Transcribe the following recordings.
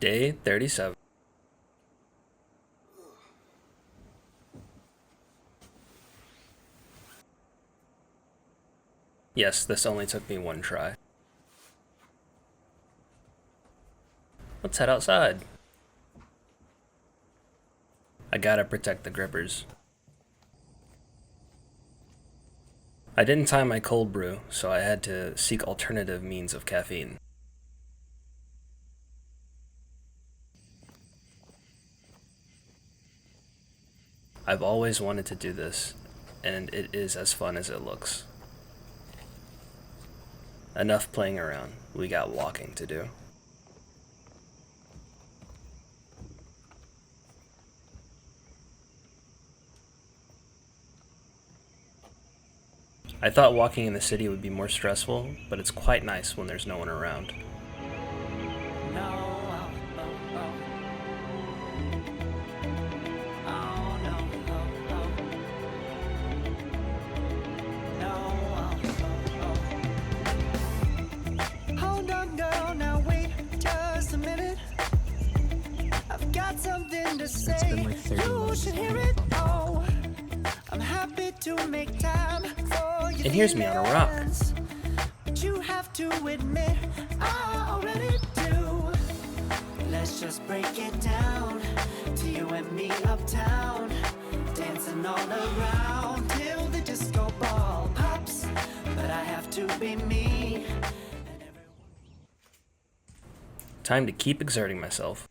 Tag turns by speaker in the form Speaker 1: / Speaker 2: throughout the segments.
Speaker 1: Day 37. Yes, this only took me one try. Let's head outside. I gotta protect the grippers. I didn't time my cold brew, so I had to seek alternative means of caffeine. I've always wanted to do this, and it is as fun as it looks. Enough playing around, we got walking to do. I thought walking in the city would be more stressful, but it's quite nice when there's no one around.
Speaker 2: Hold on, girl, now wait just a minute. I've got something to say.
Speaker 3: It's been like 30
Speaker 2: You
Speaker 3: minutes.
Speaker 2: should hear it. Oh, I'm happy to make time for you.
Speaker 1: And here's me on a rock.
Speaker 2: But you have to admit, I already do. Let's just break it down to you and me uptown, dancing all around till the disco ball pops. But I have to be me.
Speaker 1: Time to keep exerting myself.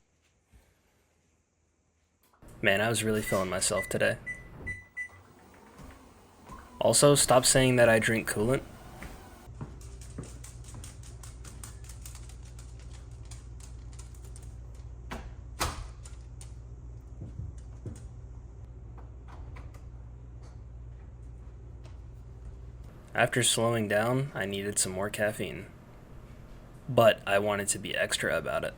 Speaker 1: Man, I was really feeling myself today. Also, stop saying that I drink coolant. After slowing down, I needed some more caffeine. But I wanted to be extra about it.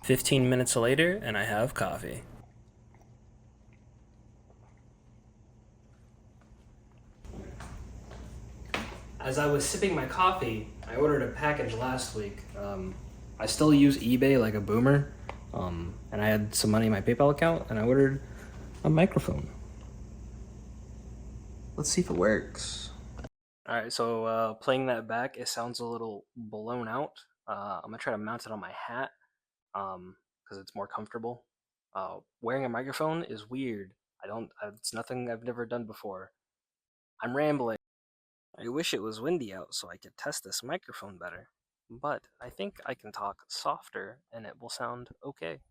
Speaker 1: "15 minutes later, and I have coffee. As I was sipping my coffee, I ordered a package last week. I still use eBay like a boomer, and I had some money in my PayPal account, and I ordered a microphone. Let's see if it works. Alright, so playing that back, it sounds a little blown out. I'm gonna try to mount it on my hat, because it's more comfortable. Wearing a microphone is weird. It's nothing I've never done before. I'm rambling. I wish it was windy out so I could test this microphone better. But I think I can talk softer and it will sound okay.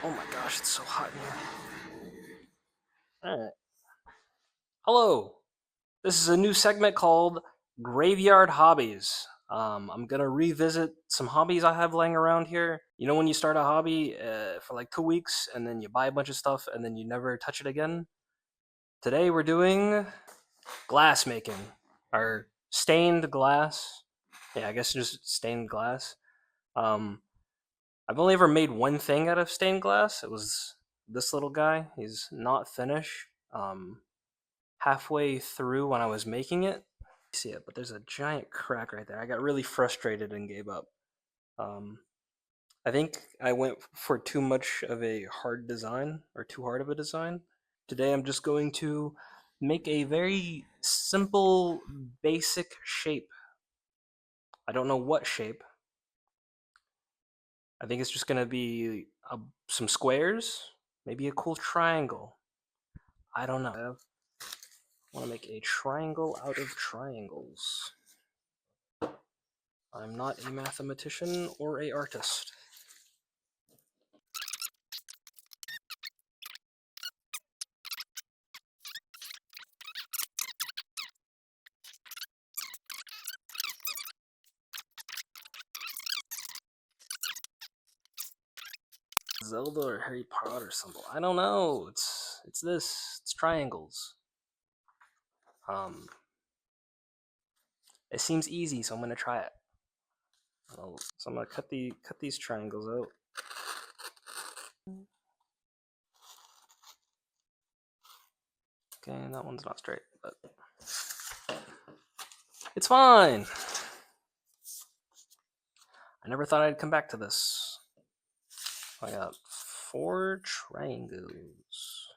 Speaker 1: Oh my gosh, it's so hot in here. Alright. Hello! This is a new segment called Graveyard Hobbies. I'm gonna revisit some hobbies I have laying around here. You know when you start a hobby for like 2 weeks and then you buy a bunch of stuff and then you never touch it again? Today we're doing glass making, or stained glass. Yeah, I guess just stained glass. Um, I've only ever made one thing out of stained glass. It was this little guy. He's not finished. Halfway through when I was making it, I see it, but there's a giant crack right there. I got really frustrated and gave up. Um, I think I went for too much of a hard design, or too hard of a design. Today I'm just going to make a very simple, basic shape. I don't know what shape. I think it's just gonna be some squares, maybe a cool triangle. I don't know. I want to make a triangle out of triangles. I'm not a mathematician or a artist. Zelda or Harry Potter symbol. I don't know. It's this. It's triangles. It seems easy, so I'm gonna try it. So I'm gonna cut these triangles out. Okay, that one's not straight, but it's fine. I never thought I'd come back to this. I got 4 triangles.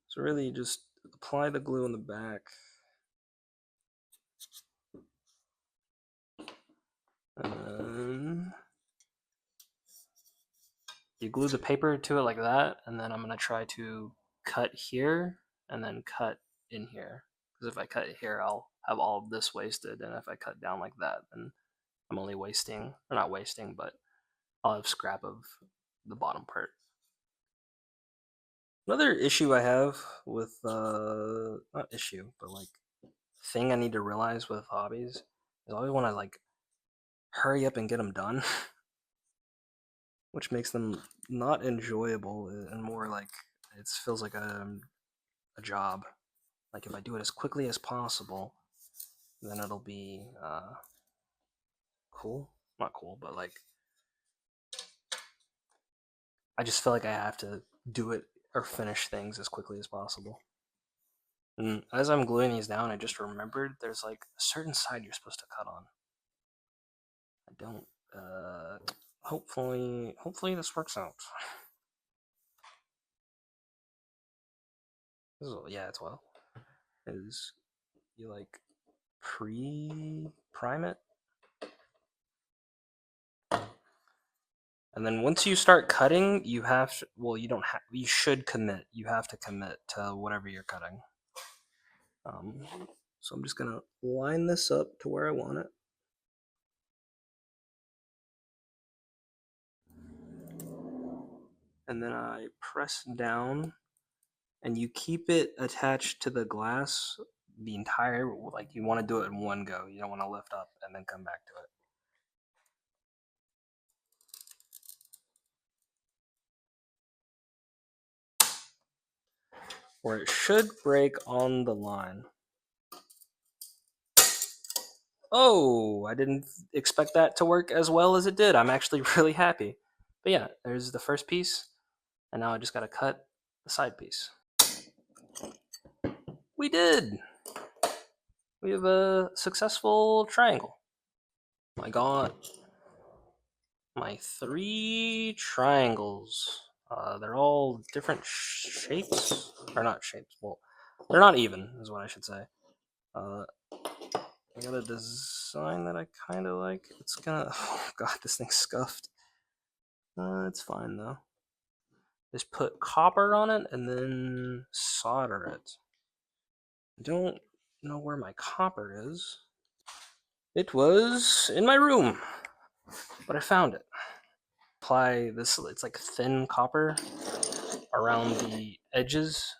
Speaker 1: So really, just apply the glue in the back. And then you glue the paper to it like that, and then I'm gonna try to cut here and then cut in here. Because if I cut here, I'll have all of this wasted, and if I cut down like that, then I'm only wasting, or not wasting, but I'll have scrap of the bottom part. Another issue I have with, not issue, but like thing I need to realize with hobbies is I always want to like hurry up and get them done, which makes them not enjoyable and more like it feels like a job. Like if I do it as quickly as possible, then it'll be cool. Not cool, but like I just feel like I have to do it or finish things as quickly as possible. And as I'm gluing these down, I just remembered there's like a certain side you're supposed to cut on. I don't. Hopefully this works out. This is, yeah, it's well. Is you like prime it, and then once you start cutting, you have to, well, you don't have. You should commit. You have to commit to whatever you're cutting. So I'm just gonna line this up to where I want it. And then I press down, and you keep it attached to the glass the entire, like you want to do it in one go. You don't want to lift up and then come back to it. Or it should break on the line. Oh, I didn't expect that to work as well as it did. I'm actually really happy. But yeah, there's the first piece, and now I just gotta cut the side piece. We did! We have a successful triangle. I got my 3 triangles. They're all different shapes. Or not shapes, well, they're not even, is what I should say. I got a design that I kind of like. It's gonna. Oh god, this thing's scuffed. It's fine though. Just put copper on it and then solder it. I don't know where my copper is. It was in my room, but I found it. Apply this, it's like thin copper around the edges.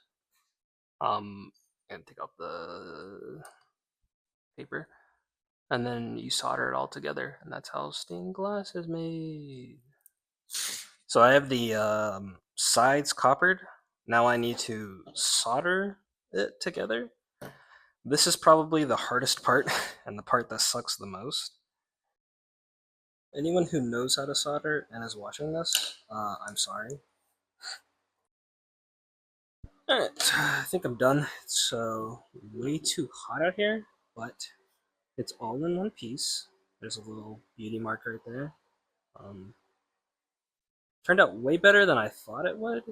Speaker 1: And take out the paper. And then you solder it all together, and that's how stained glass is made. So I have the sides coppered. Now I need to solder it together. This is probably the hardest part and the part that sucks the most. Anyone who knows how to solder and is watching this, I'm sorry. Alright, I think I'm done. It's way too hot out here, but it's all in one piece. There's a little beauty mark right there. Turned out way better than I thought it would.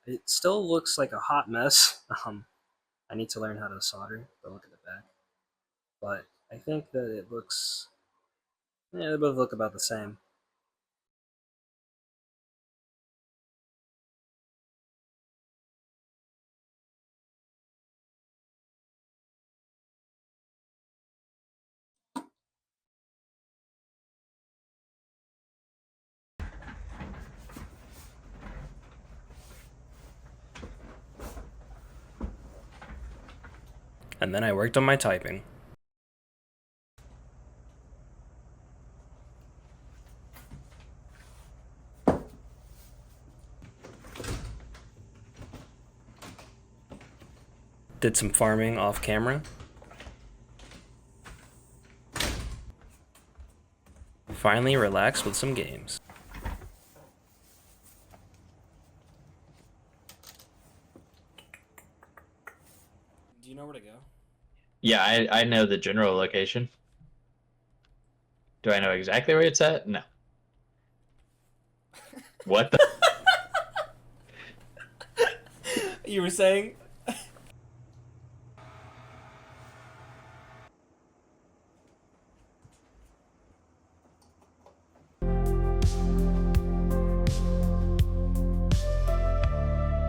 Speaker 1: It still looks like a hot mess. I need to learn how to solder, but look at the back. But I think that it looks Yeah, they both look about the same. And then I worked on my typing. Did some farming off camera. Finally relaxed with some games. Do you know where to go?
Speaker 3: Yeah, I know the general location. Do I know exactly where it's at? No. What the?
Speaker 1: You were saying